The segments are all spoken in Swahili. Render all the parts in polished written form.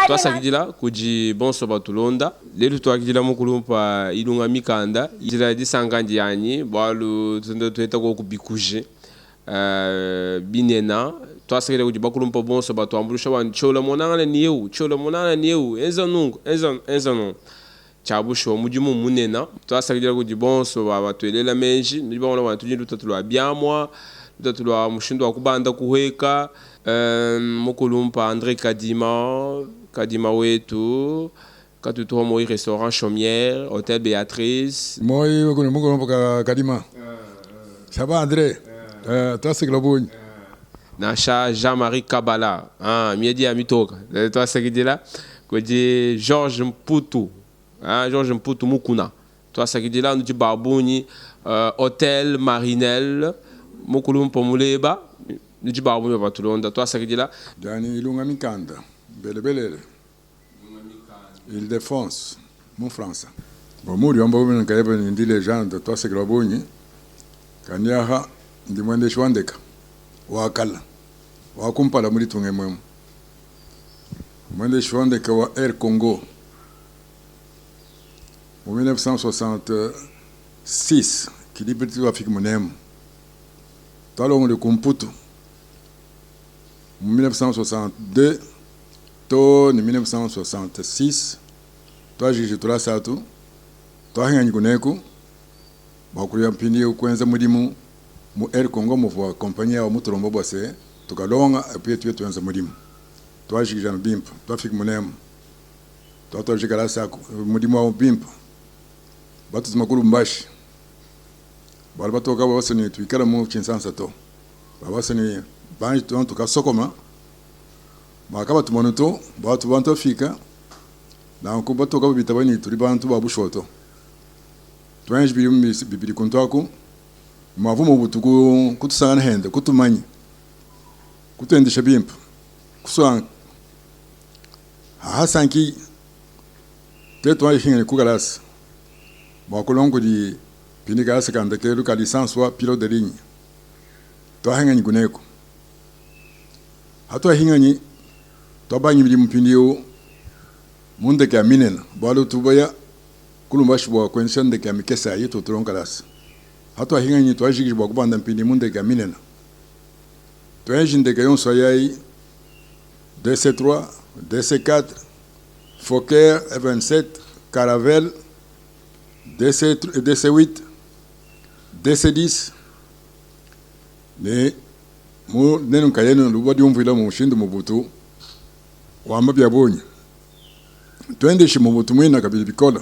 twasakidila kuji bonso batulonda lelu twakidila mukulumpa ilunga mikanda ijila disangandi yanyi balu tueta ko kubikuje binena twasakidila kuji bakulumpa bonso batuambulusha wan chola monana nieu enzanung chabusho mujimu munena twasakidila kuji bonso batwelela menji nibona wan tujindu tatulwa byamwa tatulwa mushindo wa kubanda kuheka mukulumpa André Kadima wetu katutoa moi restaurant Chaumière hôtel Béatrice moi mukulumpa Kadima saba André twasikila bunyi nasha Jean-Marie Kabala miedi amitoka twasakidila kuji Georges Mputu mukuna twasakidila nuji babuni hôtel Marinelle mukulumpa muleba nujiba mu batulonda twasakidila dani ilunga mikanda belebelele Île-de-France mon France bon muri wamba wena kayeba ndi legende twasakila bonyi kanyaha ndi mwende shwandeka wakala wakumpala muri tunge mwemu mwende shwandeka wa Air Congo en 1966 kilibiti wa fiki munemu talongo de Kumputu en 1962 to ni 1966 toi jiji tula satu toi hanyi kuneku bakuya mpindi ukwenza mudimu mu Air Congo mu wa compagnie wa mutrombo bose tukalonga puis tu tuanza mudimu toi jiji jan bimpa toi fik munem toi jigala saku mudimu wa bimpa batu tumakulu mbashi balba toka wasani tuikala mu chinsansa to babasani banji tonto kasokoma makaba tumonoto batu bantu fika na ko batoka bitabani turi bantu babushoto twanji bibiri kontwako mavumo butuku kutusana hende kutumanyi kutendesha bimpa kuswanga hasanki tetwa hinga kugalasa bakolongo di pinika sekanda ke luka licence wa pilote de ligne to hangani guneko hato hingani to banyi bi mpindio munde ka minena balo tubaya kulumbashi bwa kwension de ka mikesa yito tronkalas hato hingani to ajigi bwa kubanda mpindi munde ka minena to ajinde ka yon soyai DC3 DC4 Fokker F27 Caravelle DC8 DC10 ne mu nenu kayeno lubadi umvila mu shindu mubutu wa mabya bonyi twende shi mubutu mwina kabili bikola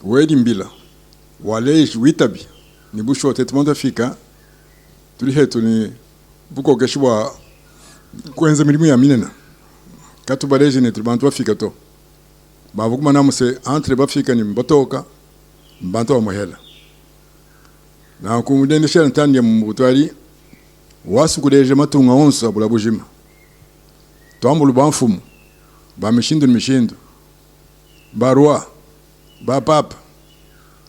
wedi mbila wale witabi ni busho tetmonda fika tuli hetu ni buko geshwa kwenza milimu ya minena katubaleje ne tubantu afika to bavukuma namuse entre bafika ni mbotoka mbanto wa muhela na kumudende shana tani ya mbutwari wasu kudeje matunga onso abula bujima twambulu banfumu ba mishindu ba roi ba papa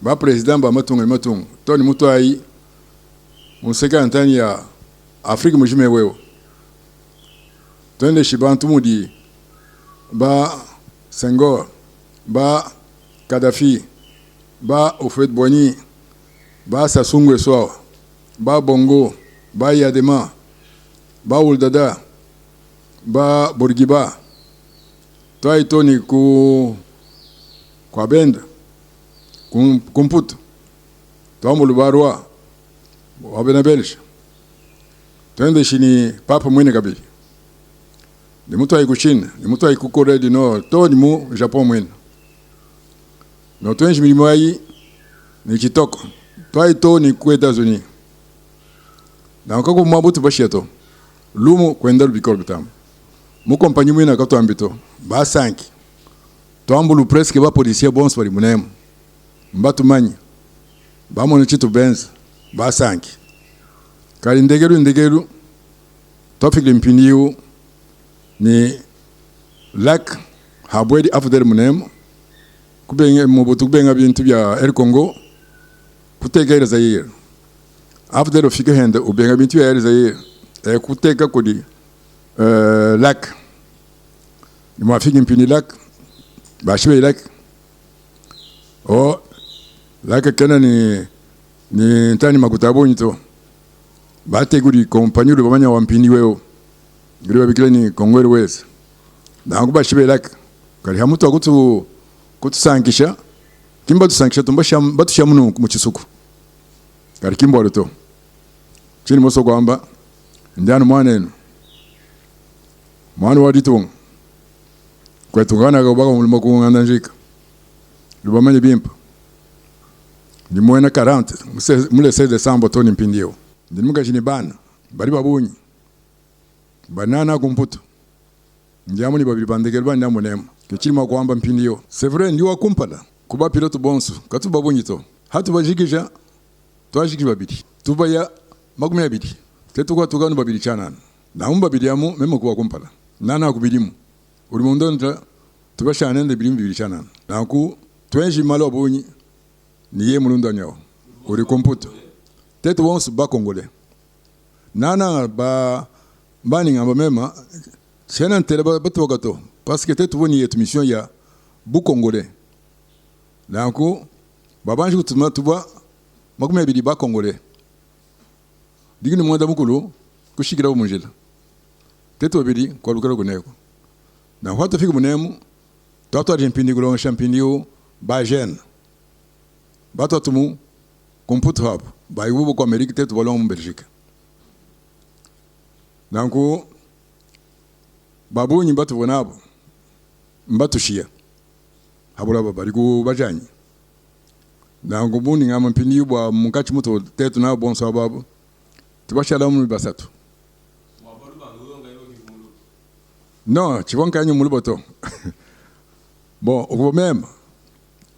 ba president ba matunga toni mutwai unseka tani ya Afrika mujime wewe twende shibantu mudi ba Senghor ba Kadhafi ba Houphouët Boigny ba Sassou Nguesso ba Bongo ba Yadema ba Ouldada ba Bourguiba toi toni ku kwa benda kumputu twamulu barwa wabena belge twende shini papa mwene kabili ni mtu aikuchina ni mtu aikukore di no to ni mu Japon mwene no twenji milimo ai ni kitoko toi to ni ku États-Unis na nkako mabutu bashiato lumu kwenda bikol bitam mu compagnie mwene ka to ambito ba 5 to ambulu presque ba policier bons bari munem mbatu manyi ba mona chitu benz ba 5 kali ndegeru to fikle mpiniu ni lac habwedi afudel munem kubenga mobutu kubenga bintu bya Air Congo kuteka ile Zaire after fika hende ubenga bintu ya ile Zaire kuteka kodi lac ni mwafiki mpini lac bashibe lac lac kana ni tani makutabonyi to bate gudi compagnie de bamanya wampini weo gudi babikile ni Kongwele wese na kubashibe lac kali hamuto kutusankisha kimba tusankisha tumbasha batushamuno mu kisuku kali kimbo to chini moso kwamba ndano mwaneno mwana waditunga kwetungana ka baka mulimo kunganda njika lubamanye bimpa ni mwena 40 mule 16 Desemba toni mpindio ndimuka chini bana bari babunyi banana kumputo njamu ni babiri bandekele bana munema kechima kwamba mpindio c'est vrai ndi wakumpala kuba pilote bonso katu babunyi to hatu bajikisha twashiki babiri tubaya makumi abiri tetuko tugano babiri chanana na babiri amu memo kuwa kumpala nana kubirimu uri mundonda tubashana nde birimbi bibiri chanana naku twenji malo bunyi niye mulunda nyawo uri komputo tetu bonso ba Congolais nana ba bani ngamba mema chena ntele batoka to parce que tetu boni yetu mission ya bu Congolais naku babanji kutuma tuba makumi abiri ba Congolais digini mwanda mukulu kushikira umunjela tetu babiri kwa lukalo kuneko na watu fika munemu tatu arjempini kulonga champinio ba jeune bato tumu computer hub ba yubo kwa Amerika tetu balonga mu Belgique nanku babunyi batu bonabo mbatushia habula baba liku bajanyi nanku buni ngama mpini bwa mukachi muto tetu na bonso babu tubashala mu basatu non chibonka nyu muluboto bon au même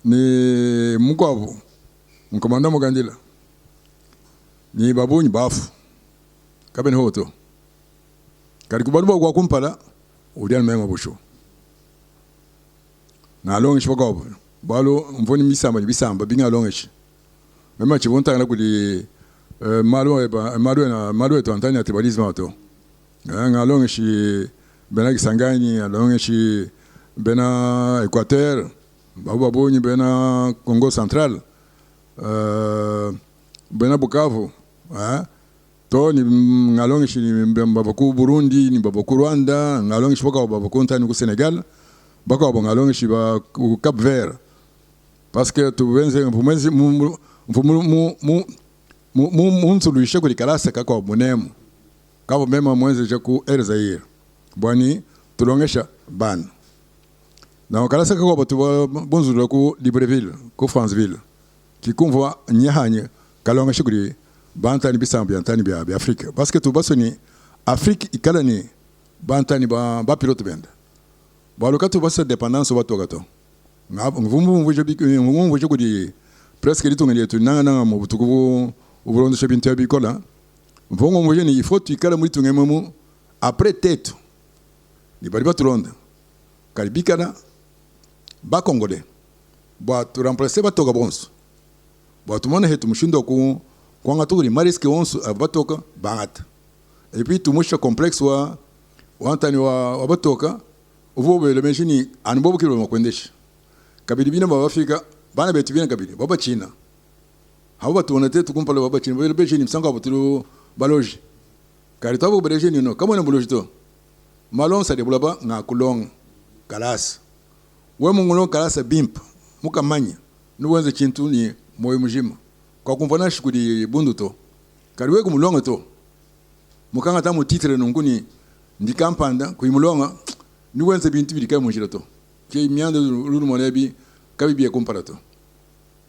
ni mukwabo mkomanda mugandila ni babunyi bafu kabene hoto kali kubaluba kwa kumpala udian mema busho na longi shbogobo balo mvoni bisamba binga longi mema chibonta na kuli malo to antanya tibalisma to nga longi shi bena Kisangani alonge shi bena Equateur babonyi bena Congo Central bena Bukavu to ni ngalonge shi babaku Burundi ni babaku Rwanda ngalonge shi babaku ntani ku Senegal bako ngalonge shi ba Cap Vert parce que tu wenze mfumenzi mu suluhisha kuli kalasa kako munemu kabo mema mwenze jaku Zaire bwani tulongesha ban na wakalasa kwa batu bonzula ku Libreville ku Franceville kikumva nyahanye kalongesha kuri bantani bisambu yantani bya Afrika parce que tubasoni Afrique ikala ni bantani ba pilote benda balokatu basa dépendance watu gato ngumvu je kuri presque litungeli yetu nanga mu butuku uburondo shebintu bikola mvongo muje ni ifoti ikala muri tungemu après tête ni bari baturonda kalibikana ba Congolais ba tu remplacer batoka bonso ba tumone hetu mushindo ku kwanga turi mariske onso batoka bangata et puis tumusha complexe wa wantani wa batoka uvobe le machine anbobo kilo makwendesha kabili bina baba Afrika bana betu bina kabili baba China haba tuona tetu kumpala baba China bele beje ni msanga batulo baloji kari tabo beje ni no kama na baloji to malon sa de bulaba nga kulong kalas we mungulong kalas bimp mukamanya nuwenze chintu ni moyo mujima kwa kumvana shikudi bundu to kari we kumulonga to mukanga tamu titre nunguni ndikampanda kuimulonga nuwenze bintu bidika mujira to ke miande lulu molebi kabibi comparato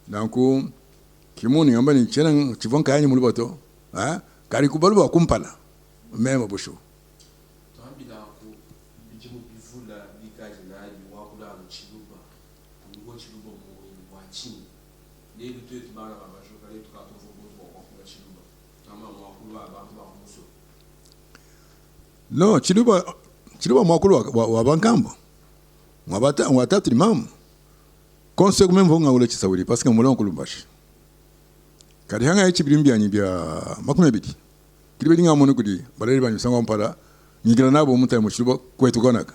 nanku kimuni ngambani chena chivonka yanyi mulubato kari kubalu kumpala mema busho no chiluba mwakulu wa bankambo watatu ni mamu konse kumemvonga ule chisawili parce que mulongo kulumbashi kadi hanga echi bilimbi ani bia makume bidi kidi nga mono kudi balere banyu sanga mpara nyigira nabo muta mo chiluba kwetu konaka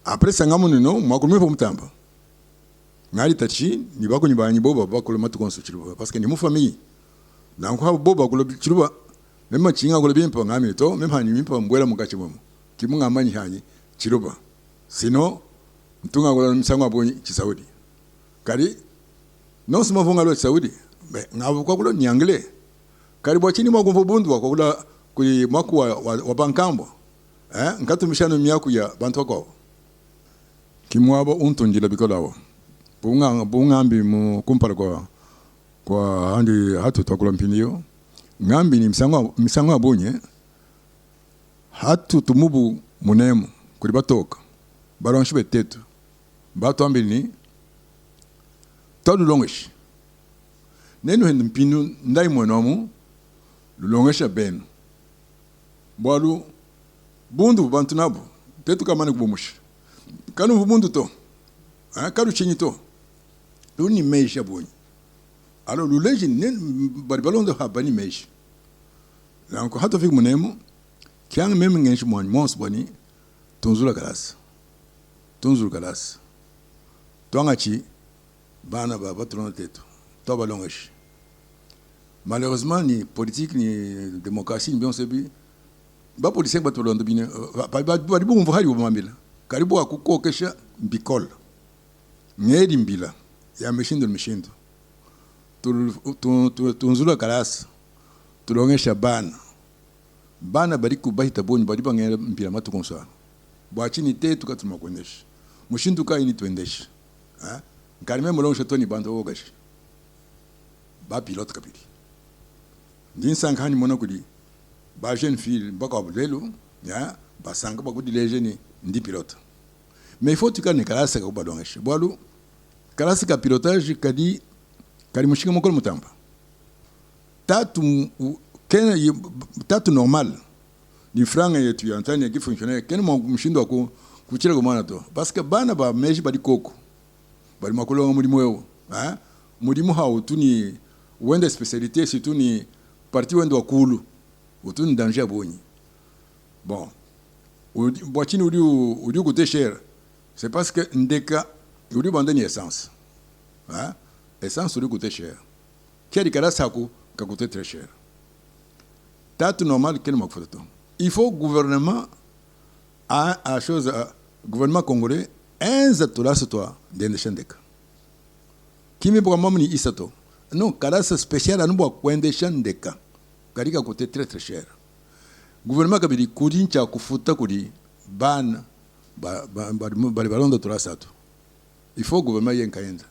après sanga mono no makume po mutamba ngari tachi ni bako ni banyi boba bako le matu konsu chiluba parce que ni mu famille na ko boba ko chiluba même chinga ko bien po ngami to même hani mimpo mbwela mukachi momo kimunga manyi hani chiluba sino mtunga ko msanga bonyi chisaudi kadi non sima fonga lo saudi be ngabo ko kulo nyangle kadi bo chini mo ko bundu ko kula kuli maku wa bankambo ngatumishano miyaku ya bantu ko kimwabo untunjila bikolawo bungambi mu kumpara kwa handi hatu takula mpinio ngambi ni misango abunye hatu tumubu munemu kuri batoka baronshi betetu bato ambi ni todo longish nenu hendu mpinu ndai mwonomu longisha benu bwalu bundu bantu nabo tetu kamane kubumush kanu bundu to kanu chinyi to luni meisha bonyi alors le leji nen baribalon de habani meisha lanko hato fik munemu kyang meme ngenshi mwani mons boni tunzula galas tongachi bana baba trono tetu to balongish malheureusement ni politique ni démocratie ni bien sebi ba politique ba tolondo bine ba dibu mvuhari bomambila karibu akukokesha mbikol ngedi mbila ya mishindo tunzula kalasa tulongesha bana bari kubahita bonyi bari bangera mbila matu konsa bwachini tetu katuma kwendesha mushindu ka ini twendesha nkarime mulongesha toni bantu wogashi ba pilote kapili din sankani mona kudi ba jeune fille bako lelo ya ba sanga ba kudi les jeunes ndi pilote mais il faut que ne kalasa ka badongesha bwalu kalasa ka pilotage kadi mushika mokolo mutamba tatu normal ni franga yetu ya antani ki fonctionnaire ken mo mshindo ko kuchira ko mana to parce que bana ba meji bali koko bali makolo mulimo yo mulimo hawo tuni wende spécialité surtout ni parti wende wakulu utuni danger bonyi bon boachini udi coûter cher c'est parce que ndeka udi bande ni essence essence udi coûter cher kedi kala sako ka coûter très cher tatu normal ken makfoto il faut gouvernement a chose gouvernement congolais tola toi d'endesha ndeka kimi bwa mamni isato non kalasa spécial anu bwa kwendesha ndeka karika coûter très très cher gouvernement kabili kudincha kufuta kudi bana bali balonda tola sato il faut gouvernement yenkaenda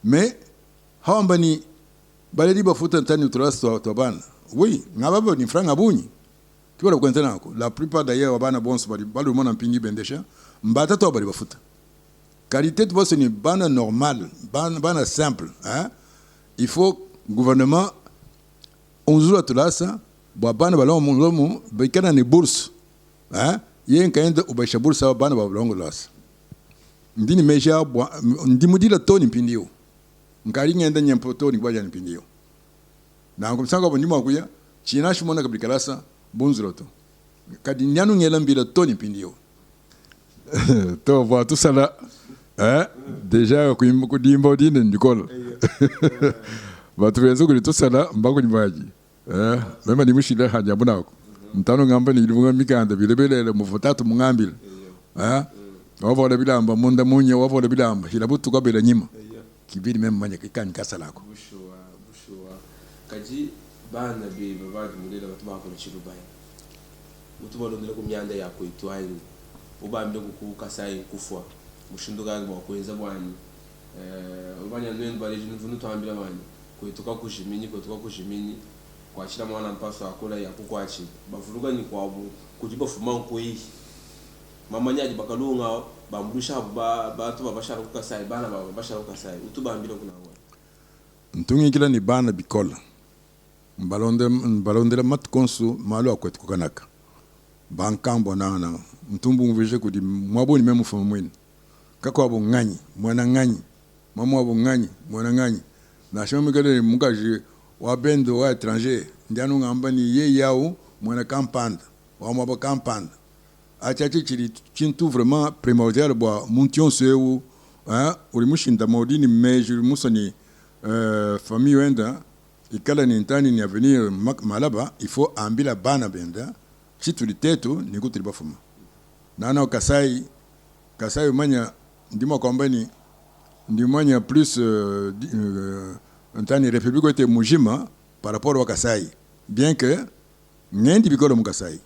mais hawambani baledi bafuta ntani tola sato bana oui ngababo ni franga bunyi kibora kwentana ko la plupart d'ailleurs bana bonso bali mona mpingi bendesha mbata to bali bafuta qualité de voix ni bana normal bana simple il faut gouvernement onzula tulasa bana balongo mungomo bekana ni bourse yen kaenda ubasha bourse bana balongo lasa ndini meja ndimudila toni mpindio ngari ngenda nyampo toni bwaja mpindio na ngomsanga bonima kuya china shimona kabikalasa bonzuloto kadi nyanu ngela mbila toni mpindio to voit tout ça là déjà ko dimbo dine ndikola watu wenzo kuli tout ça là mbako nibaji mema ni mushile haja bunako mtano ngamba ni ilunga mikanda bilebelele mufutatu mungambile wavola bilamba munda munye wavola bilamba hilabutu kabela nyima kibiri mema manya kikani kasalako bushowa kaji bana be babadi mulela batubako chirubaya mutuba ndele ku myanda yako itwaye ubambe kukasai kufwa mushinduka bakwenza bwani ubanya nwe mbaleje nvunu twambira bani kwetoka kushimini kwashira mwana mpaso akola yakukwachi bavuruga ni kwabo kujiba fuma nkoyi mama nyaji bakalunga bamurusha batu babashara kukasai bana babashara kukasai utubambira kunawa ntungi kila ni bana bikola mbalondela matkonsu malo akwetu kanaka bankambo na mtumbu mveje kudi mwaboni memu fama mwini kako abo nganyi mwana nganyi mama abo nganyi mwana nganyi na shimo kale mukaji wa bendo wa étranger ndianu ngamba ni ye yao mwana campanda wa mwa campanda achachi chili chintu vraiment primordial bwa muntion seu hein ulimushinda modini meji musoni famille wenda ikala ni ntani ni avenir malaba il faut ambila bana benda chitu litetu ni kutiliba fuma nana Kasai manya ndimo kombani ndimanya plus ntani république était mujima par rapport au Kasai bien que ngendi bikolo mu Kasai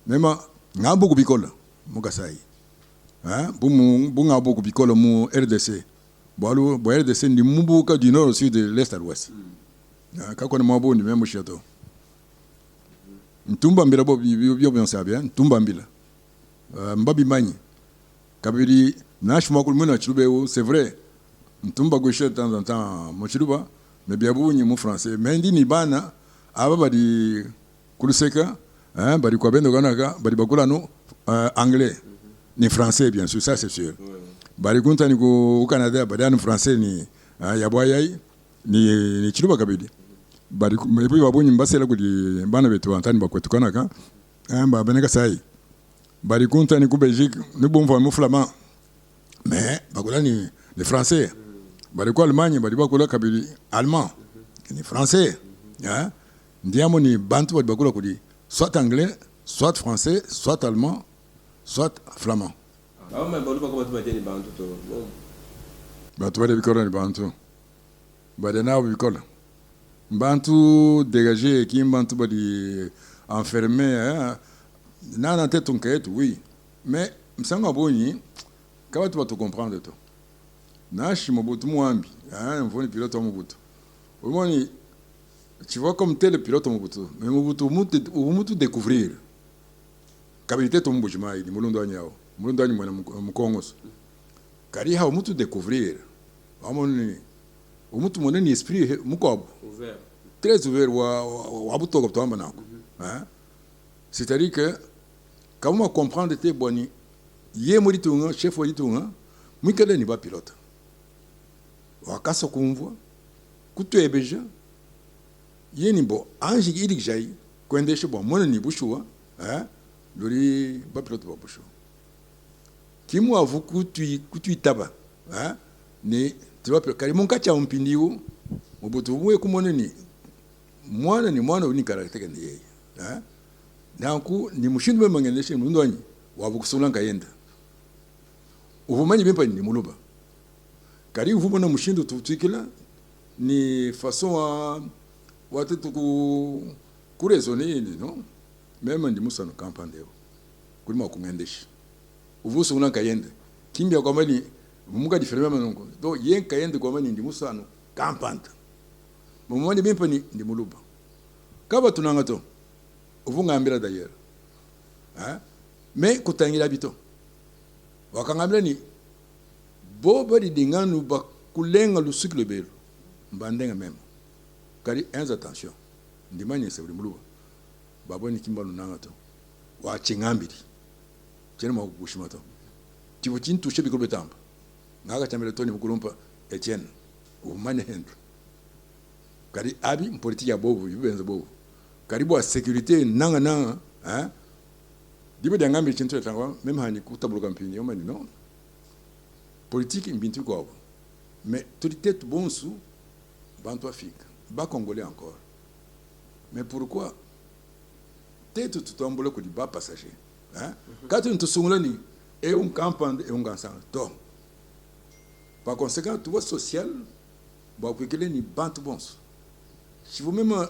mema ngabuku bikolo mu Kasai hein bunga buku bikolo mu RDC bo RDC ndi mubuka du nord au sud de l'est à l'ouest kako ni mabundi même château ntumba mbila bo bio bien sabia ntumba mbila mbabi manyi kabiri nashuma kulumuna chilube c'est vrai ntumba gauche de temps en temps mo chiluba mais bien bunyi mu français mais ndi ni bana aba badi kuluseka badi kwa bendo kanaka badi bakula no anglais ni français bien sûr ça c'est sûr badi kunta ni ku Canada badi anu français ni yaboyai ni chiluba kabidi badi mebi babunyi mbasela kuli bana betu antani bakwetu kanaka ba beneka sai badi kunta ni ku Belgique ni bomva mu flamand mais bakula ni français badi kwa Allemagne badi bakula kabidi allemand ni français hein ndiamo ni bantu badi bakula kuli soit anglais soit français soit allemand soit flamand mais balu bakoma tubateni bantu to batu badi bikola ni bantu badi na bikola bantu dégagé qui bantu badi enfermé hein na tête on kaetu oui mais msanga boni kama tu vas te comprendre to nashi mobutu mwambi hein mvoni pilote wa mobutu umoni tu vois comme tel pilote wa mobutu mais mobutu mutu découvrir kabité to mbujima ili mulundo anyao mulundo anyi mwana mukongos kari ha mutu découvrir amoni umutu moneni esprit mukobo ouvert très ouvert wa butoko to ambana ko hein c'est-à-dire que comment comprendre tes boni ye muri tunga chef wa tunga mwikale ni ba pilote wakasa kumvwa kutuebeja yeni bo anji idik jai kwendesha bo mona ni bushwa lori ba pilote ba bushwa kimu avu kutu taba ni tiba kari monka cha mpindiwo mobutu mwe kumona ni mwana uni karakter ndiye nanku ni mushindu mwe mangeneshe mundu anyi wavu kusulanga yenda uvumanyi bimpa ni muluba kari uvumana mushindu tutikila ni façon watu ku raisonner non même ndi musano kampandeo kulima kungendesha uvusu una kayende kimbia kwa mali muga diferema manongo do yen kayende kwa mali ndi musano kampanda mumwani bimpa ni ndi muluba kaba tunanga to uvunga ambira d'ailleurs mais kutangira bito wakangambira ni boba di dinganu ba kulenga lu cycle belo mbandenga même kari enza attention ndimanye se buli muluba baboni kimbalu nanga to wa chingambiri chema kugushima to tibo chintu shebi kulbetamba ngaga chamele toni bukulumpa Etienne umane hendu kari abi politique ya bobu yubenza bobu karibu wa sécurité nanga hein dibe dangambiri chintu etangwa même hani kutabuluka mpini yomani non politique mbintu kwa mais tout tête bonsu bantu afrique ba congolais encore mais pourquoi tête tout tombole ko di ba passager hein quand tu sungula ni et un campande et un gansan to par conséquent tu vois social ba ko kele ni bantu bonsu si vous même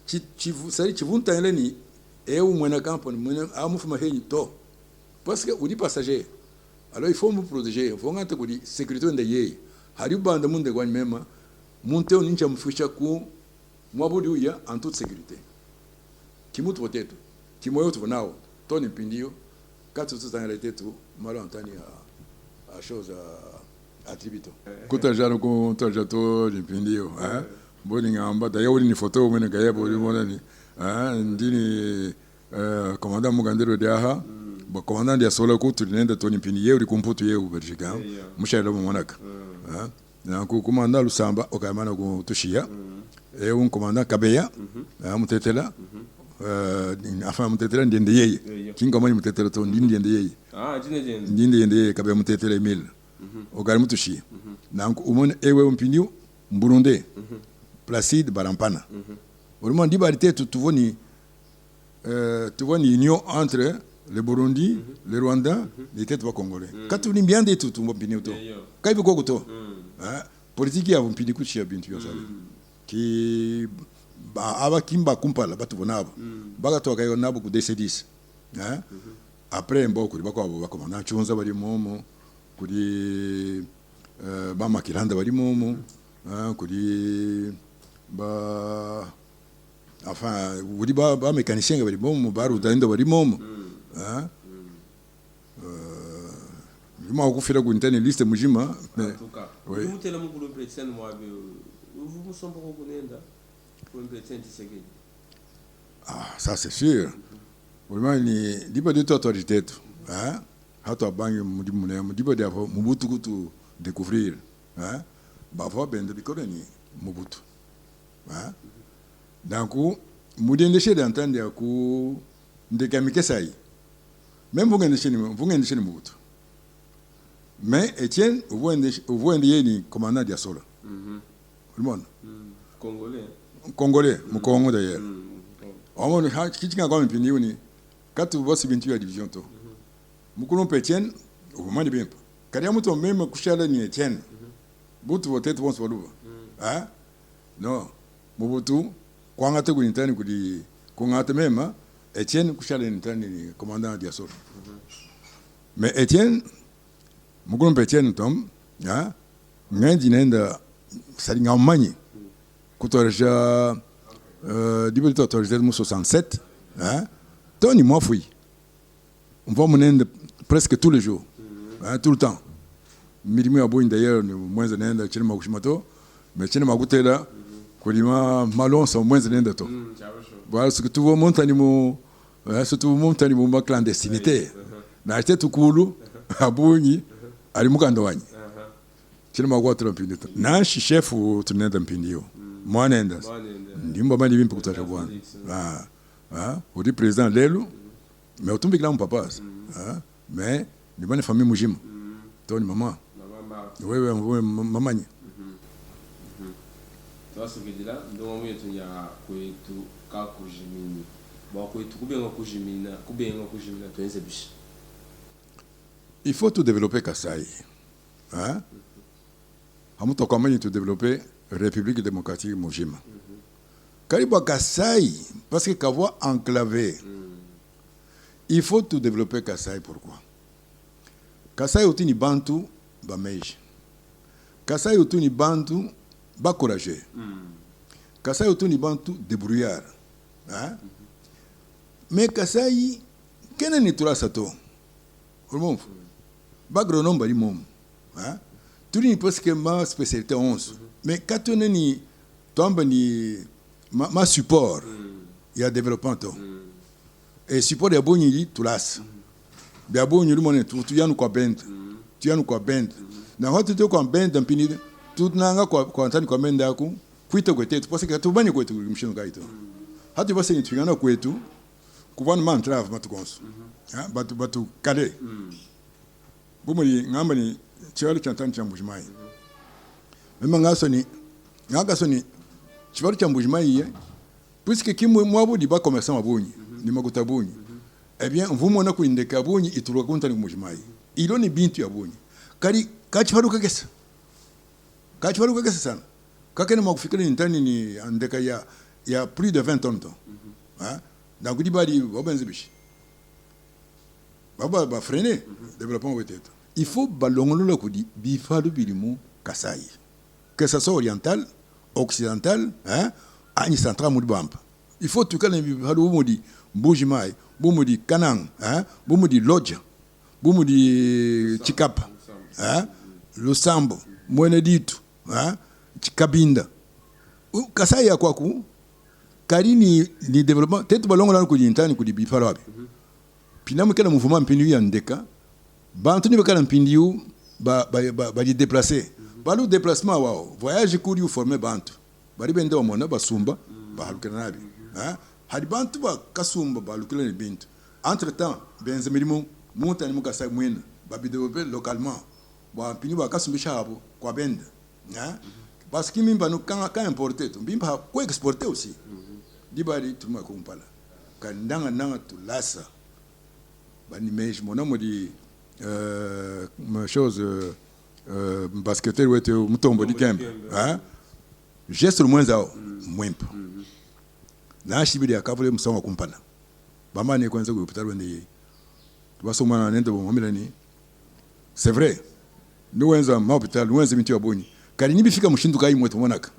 ci vous savez ci vous tangele ni et un mona campande mona amu fuma heni to parce que ou di passager alors il faut me protéger il faut ngate ko di sécurité ndeye hari banda munde kwa même monte onincha mfisha ku mwabudi uya en toute sécurité kimutu poteto kimoyo tu nao toni pindio katu tu tanga tetu malo antani a chose attribito kuta jaro ko tajato pindio boni ngamba da yawri ni photo mena gaya boni mona ni ndini commandant Mugandero de aha ba commandant ya sola ko tu nenda toni pindio uri kumputu ye u Belgique mushaira mo monaka na ku commandant Lusamba okamana ku tushia e un commandant Kabeya mutetela enfin mutetela ndende yeye kinga mani mutetela to ndende yeye ndende yeye Kabeya mutetela Emile ogari mutushia na ku umone ewe mpinyu Mburunde Placide Barampana vraiment di barité tu vois ni union entre le Burundi, le Rwanda, les têtes congolais. Quand tu bien des tout, tu vas bien tout. Quand il faut que tu, politique a un pini kuchi bien tu sais. Qui ava kimba kumpa la batu bonabo. Baga to kayo nabo ku DC10. Après mboko bako bako na chunza bari momo kuri ba makiranda bari momo kuri ba enfin wuri ba mécanicien bari momo baru dando bari momo. Juma okufira ku internet liste mujima oui mutela mukulu president mwabe vous sommes pas connaître pour le president Tshisekedi ça c'est sûr vraiment ni diba de autorité hata bangi mudimu na diba de Mobutu kutu découvrir ba va ben de bikoloni Mobutu donc mudende chez d'entendre ku ndekamike sai même vous avez chez Mobutu. Mais Etienne, vous avez ni commandant d'Assola. Le monde. Congolais, mon Congo d'ailleurs. On a qui tient comme une ni quand tu vois si bien tu as division to. Moukoulon Etienne, au moment de bien. Car il y a muto même coucher ni Etienne. Bout votre tête vont se voir. Non, Mobutu, quand on a tout une tane kudi, quand on a même Etienne couchait le commandant d'Assola. Mais Etienne, mon Etienne Tom, n'indinenda salinga mani, kutoreja dibelito autorisé 67, Tony moi fouille. On va mener presque tous les jours, tout le temps. Midimi abouin d'ailleurs, moins de n'enda chine makushimato, mais chine makutela, kolima malon sont moins de n'enda to. Voilà ce que tu vois montagne mo. Surtout montagne mo clandestinité na acheter tukulu abunyi ali mukando wanyi chile magwa trompini na chef tunenda mpindio mwanenda ndimba bandi bimpu kutasha bwana odi président lelo mais otumbi kila mpapa mais ni bane famille mujima to ni mama wewe mamanya Tosa kidila ndo mwetu ya kwetu kakujimini il faut tout développer Kasai. Hamuto comment tout développer République démocratique Mojima. Kariba Kasai parce que Kavoa enclavé. Il faut tout développer Kasai pourquoi? Kasai otini bantu ba meiji. Kasai otini bantu ba courageux. Kasai otini bantu débrouillard. Mais Kasai, quel est le sato? Bagronome bari mom. Tout ni presque ma spécialité 11. Mais quand on ni tombe ni ma support, il y a développement to. Et support ya boni di tulas. Bia boni lu moné tu ya nu ko bend. Tu ya nu ko bend. Na hotu to ko bend mpini tout nanga ko ntani ko menda ku kuita ko tetu parce que tu bani ko tu mshino kaito. Hatu basi ni twingana kwetu kubona mantrave matukonso batu kale bumuri ngambani cyari cyantani cyambujimai mema ngasoni cyari cyambujimai puisque kimwe mwabudi ba commerçant mabunyi ni magutabunyi eh bien mvumona kuindeka bunyi ituruka kuntani kumujimai ilo ni bintu ya bunyi kali kachifaruka kesa sana kakene makufikira intani ni andeka ya plus de 20 tonnes donc il badi obenzibishi baba freiner développement peut-être il faut balongolo ko di bifalu bilimu Kasai que ça soit oriental occidental ani central mu bamba il faut tout kala bifalu modi mbujimai bumudi kanang bumudi lodja bumudi chikapa lusambo mwene ditu chikabinda Kasai ya kwaku karini ni développement tete balongo la ko yintani ko di bifalo abi pinamu kala mouvement mpindu ya ndeka bantu ni bakala mpindu ba di déplacer balu déplacement wao voyage kuri u former bantu bari bende wamona basumba bahalukanabi hadi bantu ba kasumba balukilani bintu entre temps benze milimo monta ni mukasa mwena babi développer localement ba pini ba kasumba chabo kwa bende parce que mimba no quand importer to mimba ko exporter aussi dibari tuma kumpala kandanga nanga tulasa bani meje monamo di ma chose basketteur ou mutombo di kembe geste le moins zao mwempa na shibiri akavule musanga kumpana bamane kwanza ku hospital wende basoma nende bomamila ni c'est vrai nous wenza ma hospital nous wenza mitu aboni kali ni bifika mushindu kai mweto monaka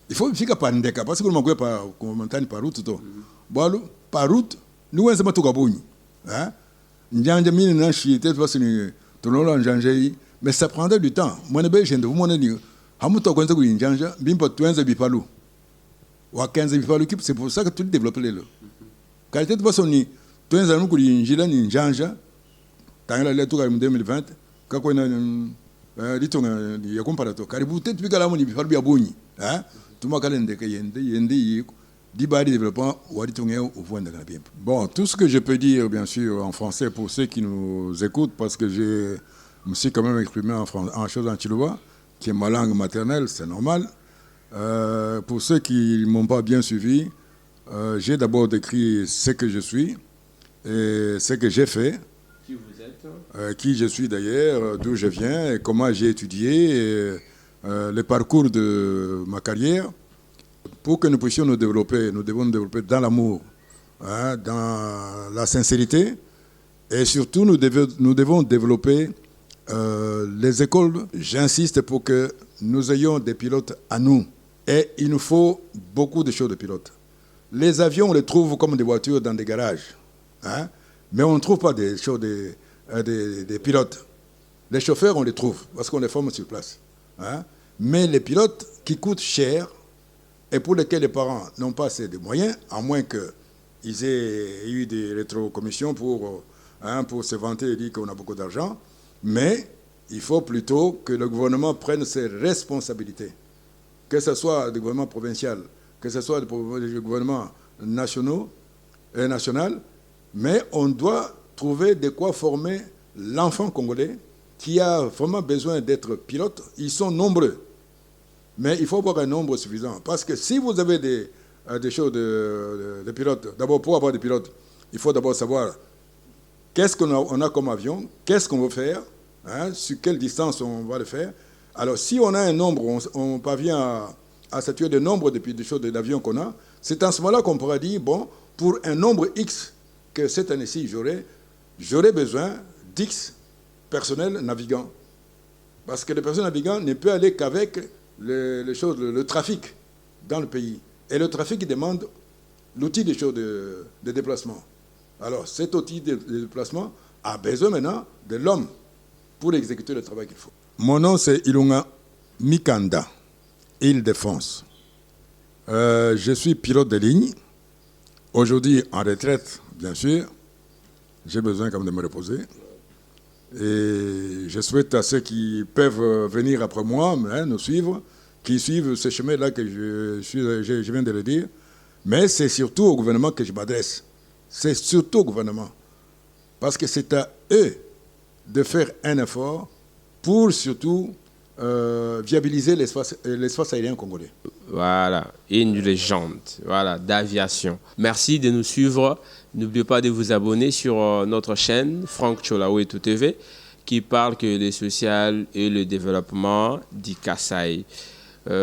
il faut bifika par ndeka parce que magwe pa montagne par route to balo par route nous wenza matuka boni njanja mine na shite parce que tonola njanja mais ça prendrait du temps moi ne beje ndo mona ni hamuto kwanza ku njanja bimpa twenza bipalu wa 15 bipalu qui c'est pour ça que tout développer les qualité de façon ni twenza nu ku njila ni njanja tangala le tuka 2020 kako na litonga ya comparato karibu tetu bigala mu ni bipalu bya boni tuma kalende ke yende yiko d'ibari développement bon, tout ce que je peux dire, bien sûr, en français pour ceux qui nous écoutent, parce que je me suis quand même exprimé en chose en Chiluba, qui est ma langue maternelle, c'est normal. Pour ceux qui ne m'ont pas bien suivi, j'ai d'abord décrit ce que je suis et ce que j'ai fait. Qui vous êtes qui je suis d'ailleurs, d'où je viens, et comment j'ai étudié, et, le parcours de ma carrière. Pour que nous puissions nous développer, nous devons nous développer dans l'amour, dans la sincérité, et surtout nous devons développer les écoles. J'insiste pour que nous ayons des pilotes à nous, et il nous faut beaucoup de choses de pilotes. Les avions, on les trouve comme des voitures dans des garages, mais on ne trouve pas des choses des pilotes. Les chauffeurs, on les trouve, parce qu'on les forme sur place. Mais les pilotes qui coûtent cher, et pour lesquels les parents n'ont pas assez de moyens, à moins qu'ils aient eu des rétrocommissions pour se vanter et dire qu'on a beaucoup d'argent. Mais il faut plutôt que le gouvernement prenne ses responsabilités, que ce soit le gouvernement provincial, que ce soit le gouvernement national, mais on doit trouver de quoi former l'enfant congolais qui a vraiment besoin d'être pilote. Ils sont nombreux. Mais il faut avoir un nombre suffisant. Parce que si vous avez des choses de pilotes, d'abord pour avoir des pilotes, il faut d'abord savoir qu'est-ce qu'on a comme avion, qu'est-ce qu'on veut faire, sur quelle distance on va le faire. Alors si on a un nombre, on parvient à statuer le nombre de choses d'avions qu'on a, c'est en ce moment-là qu'on pourra dire, bon, pour un nombre X que cette année-ci j'aurai besoin d'X personnel navigants. Parce que le personnel navigant ne peut aller qu'avec le trafic dans le pays. Et le trafic demande l'outil de déplacement. Alors, cet outil de déplacement a besoin maintenant de l'homme pour exécuter le travail qu'il faut. Mon nom, c'est Ilunga Mikanda, Île-de-France. Je suis pilote de ligne. Aujourd'hui, en retraite, bien sûr. J'ai besoin quand même de me reposer. Et je souhaite à ceux qui peuvent venir après moi, nous suivre, qui suivent ce chemin-là que je viens de le dire. Mais c'est surtout au gouvernement que je m'adresse. C'est surtout au gouvernement. Parce que c'est à eux de faire un effort pour surtout viabiliser l'espace aérien congolais. Voilà, une légende d'aviation. Merci de nous suivre. N'oubliez pas de vous abonner sur notre chaîne, Franck Cholawetu TV, qui parle que le social et le développement du Kasaï.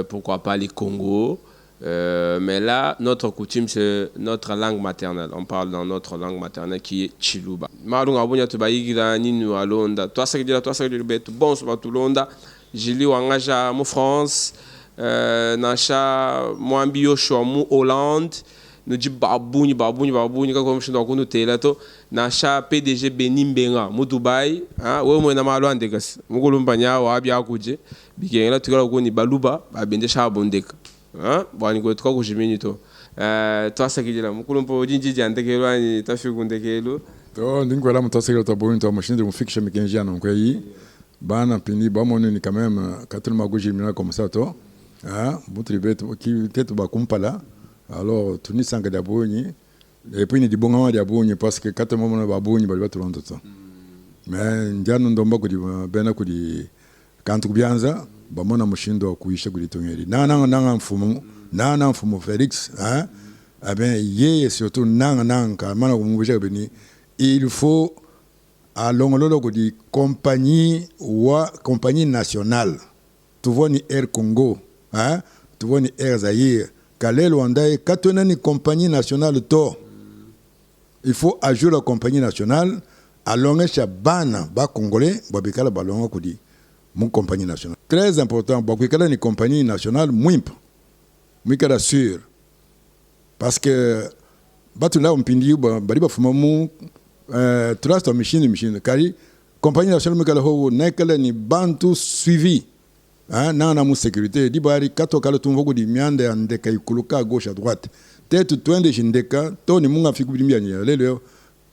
Pourquoi pas les Congo. Mais là, notre coutume, c'est notre langue maternelle. On parle dans notre langue maternelle qui est Chiluba. Malunga abunya tubayigira ninu alonda. Toi sakidira betu bon so batulonda. Jili wangaja mu France, nasha mwambi Yoshua mu Hollande. Nous dit babuni kako mshindo akunu tela to nasha PDG Benimbenga mu Dubai we mo na malo andekas mukulumba nyawo abya kuje bikengela tukala ko ni baluba babende sha bondeka bwani ko tukako jimini to twasakijela mukulumba ojinji jandekelo ani tafikundekelo to ndingwela mutasekelo to bonito mashinde mufikisha mikenjana nkweyi bana pindi ba monene quand même katuma go jimina comme ça to hein butribe qui tête ba kumpala alors tuni sanga da boni et puis ni di bonga da boni parce que katuma mo ba boni ba toronto to mais njano ndomba ko di bena ko di kantu bianza ba mona mushindo kuisha ko di tongeri nanga mfumo Félix hein ah ben et surtout nanga ka mana ko mubija beni il faut à longolo ko di compagnie nationale tu vois ni Air Congo hein tu vois ni Air Zaïre kalelo andai katona ni compagnie nationale to il faut ajouter la compagnie nationale à longue chabana ba congolais ba bikala ba longa ko di mon compagnie nationale très important ba bikala ni compagnie nationale mwimp mwikala sûr parce que batula mpindi ba bari ba fumamu trust machine kari compagnie nationale mwikala ho nekala ni bantu suivi hein na mu sécurité di bari kato kala tumvo ko di miande andeka ikuluka à gauche à droite tete twende jindeka to ni munga fiku bi mianya lelo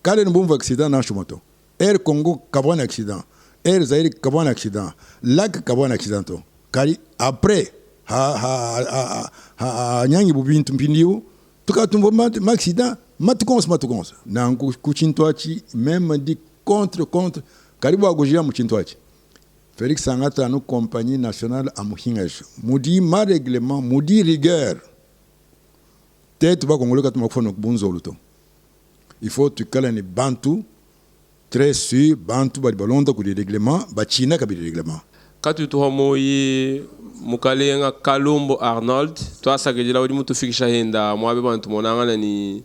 kale ni bomba accident na chumoto Air Congo kabon accident Air Zaïre kabon accident lac kabon accident to kali après ha nyangi bubintu mpindiu tukatumbo accident matukons na kuchintwachi même dit contre karibu agojia muchintwachi Félix Sangata no compagnie nationale amuhingaje mudi ma règlement mudi rigueur tête ba congolais katuma kono bunzo luto il faut tu kala ni bantu très sûr bantu ba balonda ku di règlement ba china ka bi règlement katu to moyi mukalenga Kalumbo Arnold to asagejela odi mutu fikisha henda mwabe bantu monanga ni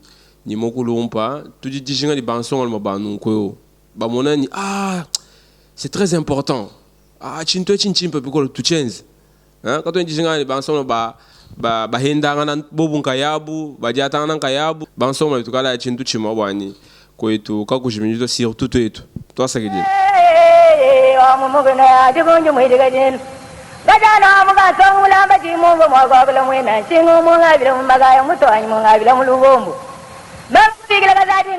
mokulumpa tudi dijinga di bansonga mo banu ko ba monani c'est très important chinto chinchimpe bikolo tu change hein kato dijinga di bansonga ba henda ngana bobu nkayabu ba jata ngana nkayabu bansonga tukala chintu chima bwani ko etu kakujiminito surtout to asagejela amumugana digonjo muhidigadin Gajana muga songula baji mungo mwagabla mwena singo munga bila mbaga ya muto anyi munga bila mulugombo. Mbigila gazadi